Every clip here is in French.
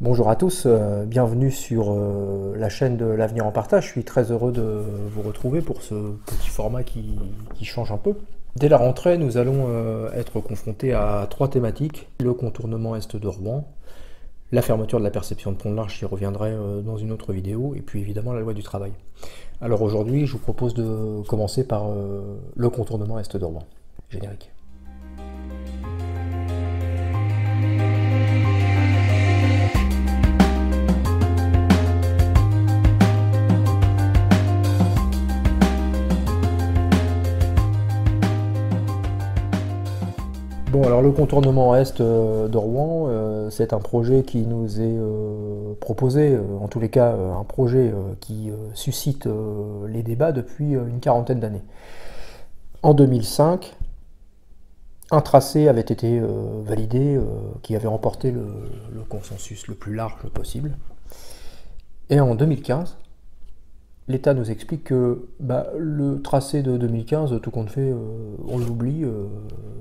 Bonjour à tous, bienvenue sur la chaîne de l'Avenir en Partage. Je suis très heureux de vous retrouver pour ce petit format qui change un peu. Dès la rentrée, nous allons être confrontés à trois thématiques. Le contournement est de Rouen, la fermeture de la perception de Pont de l'Arche, j'y reviendrai dans une autre vidéo, et puis évidemment la loi du travail. Alors aujourd'hui, je vous propose de commencer par le contournement est de Rouen. Générique. Bon, alors le contournement est de Rouen, c'est un projet qui nous est proposé, en tous les cas un projet qui suscite les débats depuis une quarantaine d'années. En 2005, un tracé avait été validé qui avait remporté le consensus le plus large possible. Et en 2015, l'État nous explique que le tracé de 2015, tout compte fait, on l'oublie,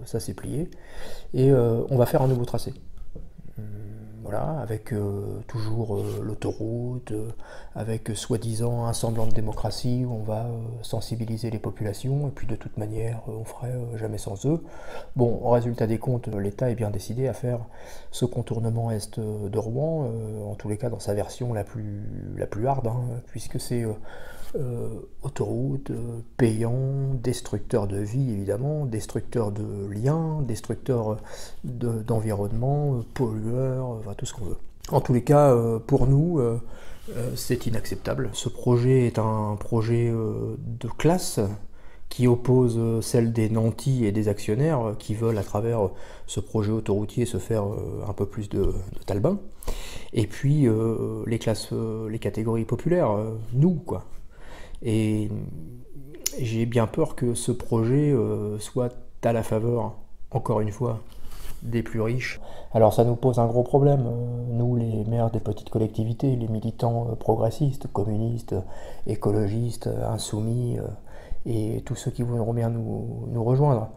ça s'est plié, et on va faire un nouveau tracé. Voilà, avec toujours l'autoroute, avec soi-disant un semblant de démocratie où on va sensibiliser les populations, et puis de toute manière on ferait jamais sans eux. Bon, au résultat des comptes, l'État est bien décidé à faire ce contournement est de Rouen, en tous les cas dans sa version la plus hard, hein, puisque c'est autoroute, payant, destructeur de vie évidemment, destructeur de liens, destructeur d'environnement, pollueur, enfin tout ce qu'on veut. En tous les cas, pour nous, c'est inacceptable. Ce projet est un projet de classe qui oppose celle des nantis et des actionnaires qui veulent à travers ce projet autoroutier se faire un peu plus de talbin. Et puis les classes, les catégories populaires, nous quoi. Et j'ai bien peur que ce projet soit à la faveur, encore une fois, des plus riches. Alors ça nous pose un gros problème, nous les maires des petites collectivités, les militants progressistes, communistes, écologistes, insoumis, et tous ceux qui voudront bien nous rejoindre.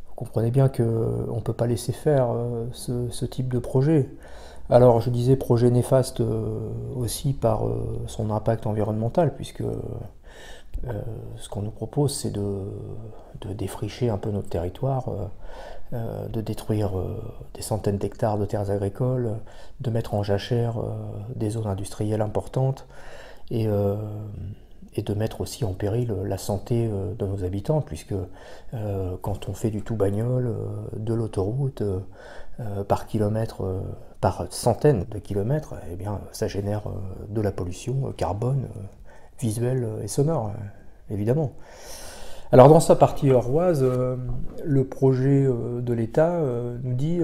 Vous comprenez bien qu'on ne peut pas laisser faire ce type de projet. Alors je disais projet néfaste aussi par son impact environnemental, puisque ce qu'on nous propose, c'est de défricher un peu notre territoire, de détruire des centaines d'hectares de terres agricoles, de mettre en jachère des zones industrielles importantes et de mettre aussi en péril la santé de nos habitants, puisque quand on fait du tout bagnole, de l'autoroute, par kilomètre, par centaines de kilomètres, eh bien, ça génère de la pollution, carbone, visuelle et sonore, évidemment. Alors dans sa partie euroise, le projet de l'État nous dit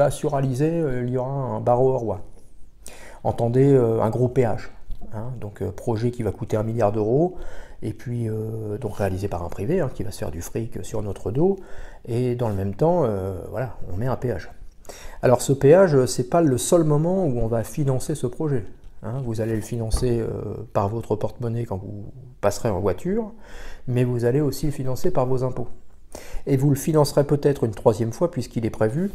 sur Alizé, il y aura un barreau eurois. Entendez un gros péage. Hein, donc projet qui va coûter 1 milliard d'euros, et puis donc réalisé par un privé qui va se faire du fric sur notre dos, et dans le même temps, voilà, on met un péage. Alors ce péage, c'est pas le seul moment où on va financer ce projet. Hein, vous allez le financer par votre porte-monnaie quand vous passerez en voiture, mais vous allez aussi le financer par vos impôts. Et vous le financerez peut-être une troisième fois puisqu'il est prévu.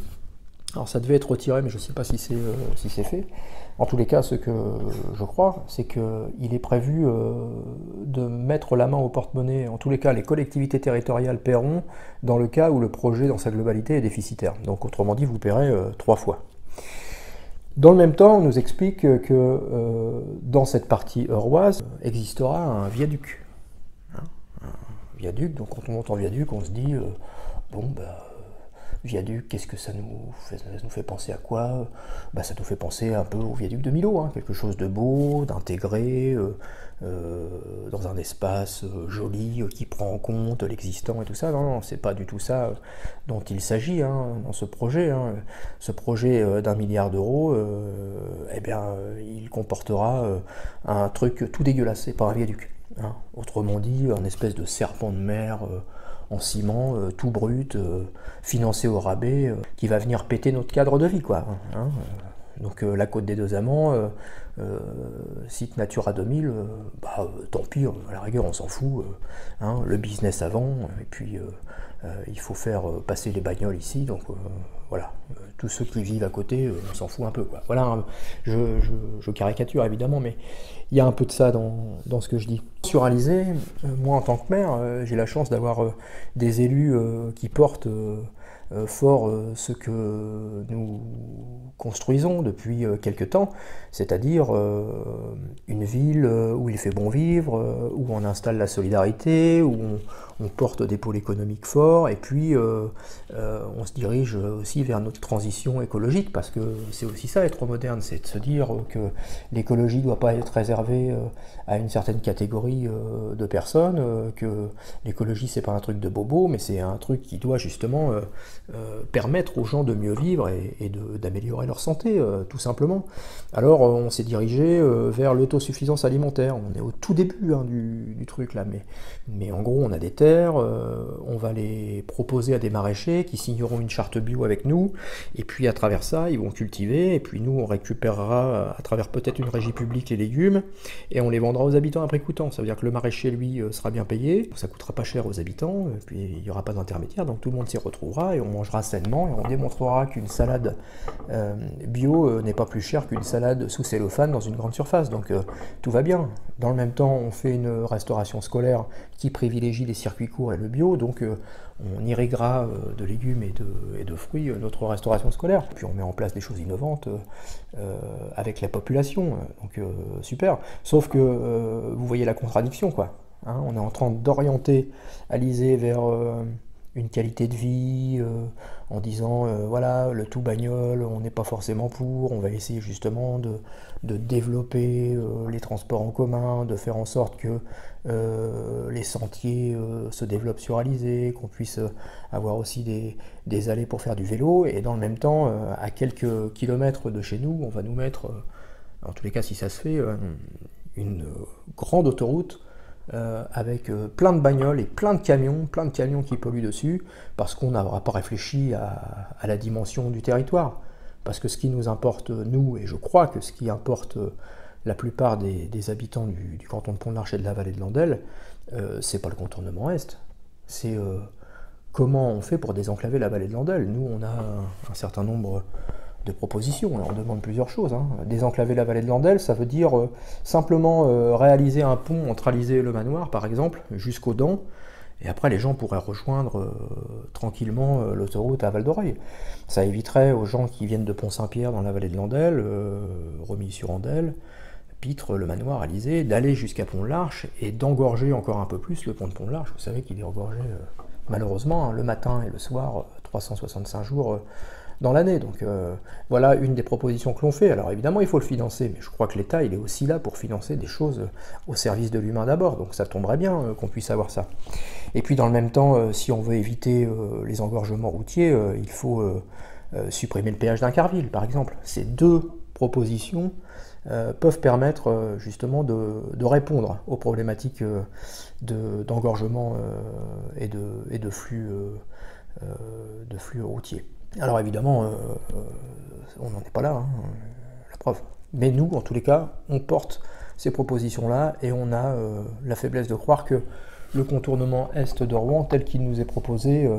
Alors ça devait être retiré, mais je ne sais pas si c'est fait. En tous les cas, ce que je crois, c'est qu'il est prévu de mettre la main au porte-monnaie. En tous les cas, les collectivités territoriales paieront dans le cas où le projet dans sa globalité est déficitaire. Donc autrement dit, vous paierez 3 fois. Dans le même temps, on nous explique que dans cette partie euroise existera un viaduc. Hein, un viaduc, donc quand on monte en viaduc, on se dit viaduc, qu'est-ce que ça nous fait penser à quoi? Ça nous fait penser un peu au viaduc de Millau, quelque chose de beau, d'intégré, dans un espace joli, qui prend en compte l'existant et tout ça. Non, c'est pas du tout ça dont il s'agit dans ce projet. Ce projet d'1 milliard d'euros, il comportera un truc tout dégueulasse, c'est pas un viaduc. Autrement dit, un espèce de serpent de mer en ciment, tout brut, financé au rabais, qui va venir péter notre cadre de vie, quoi. Donc la Côte des Deux Amants, site Natura 2000, tant pis, à la rigueur on s'en fout, hein, le business avant, et puis il faut faire passer les bagnoles ici, donc voilà, tous ceux qui vivent à côté, on s'en fout un peu, quoi. Voilà, hein, je caricature évidemment, mais il y a un peu de ça dans ce que je dis. Sur Alizé, moi en tant que maire, j'ai la chance d'avoir des élus qui portent fort ce que nous construisons depuis quelque temps, c'est-à-dire une ville où il fait bon vivre, où on installe la solidarité, où on porte des pôles économiques forts, et puis on se dirige aussi vers notre transition écologique, parce que c'est aussi ça être moderne, c'est de se dire que l'écologie ne doit pas être réservée à une certaine catégorie de personnes, que l'écologie c'est pas un truc de bobo, mais c'est un truc qui doit justement permettre aux gens de mieux vivre et d'améliorer leur santé, tout simplement. Alors on s'est dirigé vers l'autosuffisance alimentaire, on est au tout début du truc là, mais en gros on a des terres, on va les proposer à des maraîchers qui signeront une charte bio avec nous, et puis à travers ça ils vont cultiver, et puis nous on récupérera à travers peut-être une régie publique les légumes, et on les vendra aux habitants à prix coûtant. Ça veut dire que le maraîcher lui sera bien payé, ça coûtera pas cher aux habitants, et puis il n'y aura pas d'intermédiaire, donc tout le monde s'y retrouvera, et on mangera sainement, et on démontrera qu'une salade bio n'est pas plus chère qu'une salade sous cellophane dans une grande surface, donc tout va bien. Dans le même temps, on fait une restauration scolaire qui privilégie les circuits courts et le bio, donc on irriguera de légumes et de fruits notre restauration scolaire. Puis on met en place des choses innovantes avec la population, donc super. Sauf que vous voyez la contradiction, quoi. Hein, on est en train d'orienter Alizé vers une qualité de vie, en disant voilà, le tout bagnole, on n'est pas forcément pour, on va essayer justement de développer les transports en commun, de faire en sorte que les sentiers se développent sur Alizé, qu'on puisse avoir aussi des allées pour faire du vélo, et dans le même temps, à quelques kilomètres de chez nous, on va nous mettre, en tous les cas si ça se fait, une grande autoroute avec plein de bagnoles et plein de camions qui polluent dessus, parce qu'on n'aura pas réfléchi à la dimension du territoire. Parce que ce qui nous importe, nous, et je crois que ce qui importe la plupart des habitants du canton de Pont-de-l'Arche et de la vallée de l'Andelle, c'est pas le contournement Est, c'est comment on fait pour désenclaver la vallée de l'Andelle. Nous, on a un certain nombre de propositions, on demande plusieurs choses. Hein. Désenclaver la vallée de l'Andelle, ça veut dire simplement réaliser un pont entre Alizé et le Manoir, par exemple, jusqu'aux Dents, et après les gens pourraient rejoindre tranquillement l'autoroute à Val-d'Oreuil. Ça éviterait aux gens qui viennent de Pont-Saint-Pierre dans la vallée de l'Andelle, Romilly-sur-Andelle, Pitre, le Manoir, Alizé, d'aller jusqu'à Pont-de-l'Arche et d'engorger encore un peu plus le pont de Pont-de-l'Arche. Vous savez qu'il est engorgé malheureusement le matin et le soir, 365 jours dans l'année. Donc voilà une des propositions que l'on fait. Alors évidemment il faut le financer, mais je crois que l'État il est aussi là pour financer des choses au service de l'humain d'abord, donc ça tomberait bien qu'on puisse avoir ça. Et puis dans le même temps, si on veut éviter les engorgements routiers, il faut supprimer le péage d'Incarville par exemple. Ces deux propositions peuvent permettre justement de répondre aux problématiques d'engorgement et de flux routiers. Alors évidemment, on n'en est pas là, hein, la preuve. Mais nous, en tous les cas, on porte ces propositions-là et on a la faiblesse de croire que le contournement est de Rouen, tel qu'il nous est proposé,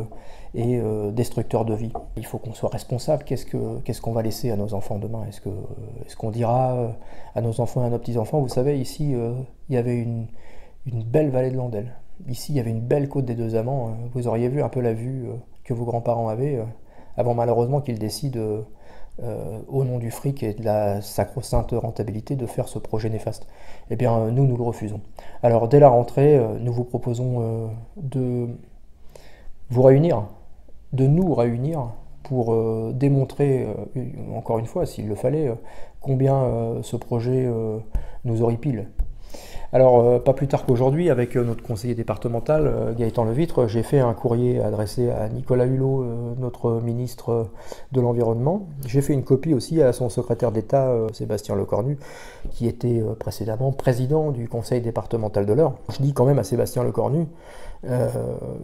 est destructeur de vie. Il faut qu'on soit responsable. Qu'est-ce qu'on va laisser à nos enfants demain? Est-ce qu'on dira à nos enfants et à nos petits-enfants, vous savez, ici, il y avait une belle vallée de l'Andelle. Ici, il y avait une belle côte des Deux Amants. Vous auriez vu un peu la vue que vos grands-parents avaient, avant malheureusement qu'ils décident, au nom du fric et de la sacro-sainte rentabilité, de faire ce projet néfaste. Eh bien, nous le refusons. Alors, dès la rentrée, nous vous proposons de vous réunir, de nous réunir pour démontrer, encore une fois, s'il le fallait, combien ce projet nous horripile. Alors, pas plus tard qu'aujourd'hui, avec notre conseiller départemental, Gaëtan Levitre, j'ai fait un courrier adressé à Nicolas Hulot, notre ministre de l'Environnement. J'ai fait une copie aussi à son secrétaire d'État, Sébastien Lecornu, qui était précédemment président du conseil départemental de l'Eure. Je dis quand même à Sébastien Lecornu,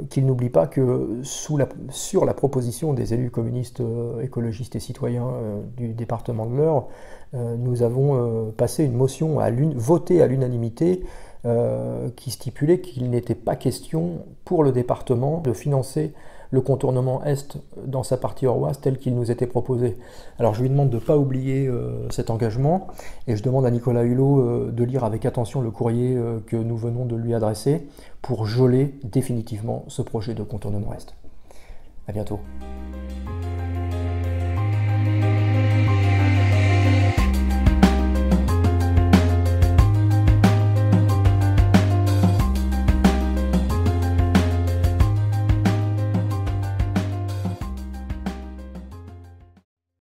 qu'il n'oublie pas que sur la proposition des élus communistes, écologistes et citoyens du département de l'Eure, nous avons passé une motion votée à l'unanimité qui stipulait qu'il n'était pas question pour le département de financer le contournement Est dans sa partie orroise tel qu'il nous était proposé. Alors je lui demande de ne pas oublier cet engagement et je demande à Nicolas Hulot de lire avec attention le courrier que nous venons de lui adresser pour geler définitivement ce projet de contournement Est. À bientôt.